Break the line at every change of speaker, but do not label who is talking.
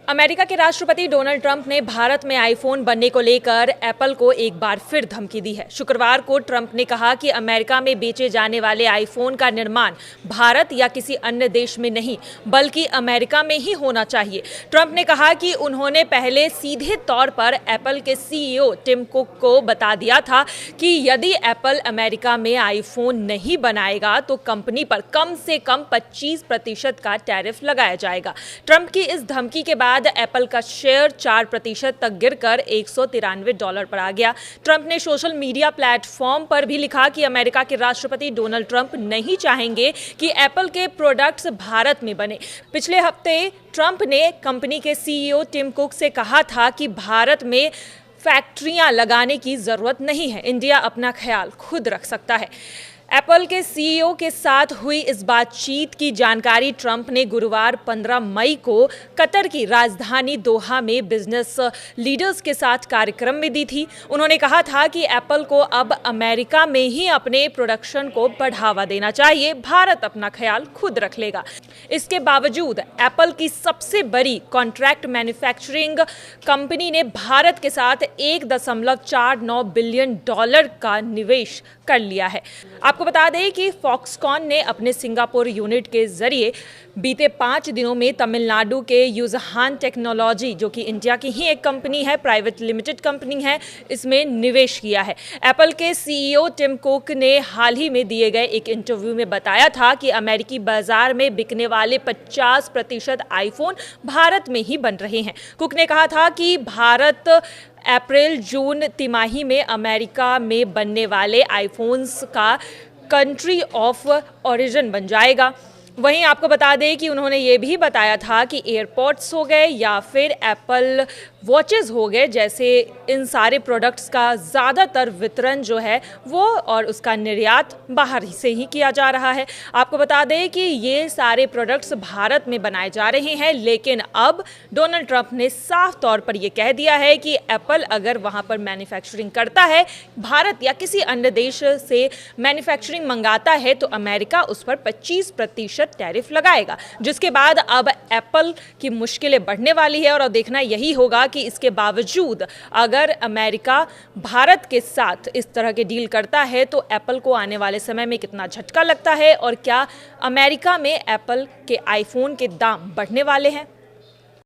America के राष्ट्रपति Donald Trump ने भारत में आईफोन बनने को लेकर एप्पल को एक बार फिर धमकी दी है। शुक्रवार को ट्रंप ने कहा कि अमेरिका में बेचे जाने वाले आईफोन का निर्माण भारत या किसी अन्य देश में नहीं बल्कि अमेरिका में ही होना चाहिए। ट्रंप ने कहा कि उन्होंने पहले सीधे तौर पर एप्पल के सीईओ टिम कुक को बता दिया था कि यदि एप्पल अमेरिका में आईफोन नहीं बनाएगा तो कंपनी पर कम से कम 25% का टैरिफ लगाया जाएगा। ट्रंप की इस धमकी के बाद एप्पल का शेयर 4% तक गिरकर $193 पर आ गया। ट्रंप ने सोशल मीडिया प्लेटफॉर्म पर भी लिखा कि अमेरिका के राष्ट्रपति डोनाल्ड ट्रंप नहीं चाहेंगे कि एप्पल के प्रोडक्ट्स भारत में बने। पिछले हफ्ते ट्रंप ने कंपनी के सीईओ टिम कुक से कहा था कि भारत में फैक्ट्रियां लगाने की जरूरत नहीं है, इंडिया अपना ख्याल खुद रख सकता है। एप्पल के सीईओ के साथ हुई इस बातचीत की जानकारी ट्रंप ने गुरुवार 15 मई को कतर की राजधानी दोहा में बिजनेस लीडर्स के साथ कार्यक्रम में दी थी। उन्होंने कहा था कि एप्पल को अब अमेरिका में ही अपने प्रोडक्शन को बढ़ावा देना चाहिए, भारत अपना ख्याल खुद रख लेगा। इसके बावजूद एप्पल की सबसे बड़ी कॉन्ट्रैक्ट मैन्युफैक्चरिंग कंपनी ने भारत के साथ $1.49 बिलियन का निवेश कर लिया है। आपको बता दें कि फॉक्सकॉन ने अपने सिंगापुर यूनिट के जरिए बीते 5 दिनों में तमिलनाडु के युजहान टेक्नोलॉजी, जो कि इंडिया की ही एक कंपनी है, प्राइवेट लिमिटेड कंपनी है, इसमें निवेश किया है। एप्पल के सीईओ टिम कुक ने हाल ही में दिए गए एक इंटरव्यू में बताया था कि अमेरिकी बाजार में बिकने वाले 50% आईफोन भारत में ही बन रहे हैं। कुक ने कहा था कि भारत अप्रैल-जून तिमाही में अमेरिका में बनने वाले आईफोन्स का कंट्री ऑफ ओरिजिन बन जाएगा। वहीं आपको बता दें कि उन्होंने ये भी बताया था कि एयरपॉड्स हो गए या फिर एप्पल वॉचेस हो गए, जैसे इन सारे प्रोडक्ट्स का ज़्यादातर वितरण जो है वो और उसका निर्यात बाहर से ही किया जा रहा है। आपको बता दें कि ये सारे प्रोडक्ट्स भारत में बनाए जा रहे हैं, लेकिन अब डोनाल्ड ट्रंप ने साफ तौर पर यह कह दिया है कि एप्पल अगर वहाँ पर मैन्युफैक्चरिंग करता है, भारत या किसी अन्य देश से मैन्युफैक्चरिंग मंगाता है, तो अमेरिका उस पर 25% टैरिफ लगाएगा, जिसके बाद अब एप्पल की मुश्किलें बढ़ने वाली है। और अब देखना यही होगा कि इसके बावजूद अगर अमेरिका भारत के साथ इस तरह के डील करता है तो एप्पल को आने वाले समय में कितना झटका लगता है और क्या अमेरिका में एप्पल के आईफोन के दाम बढ़ने वाले हैं।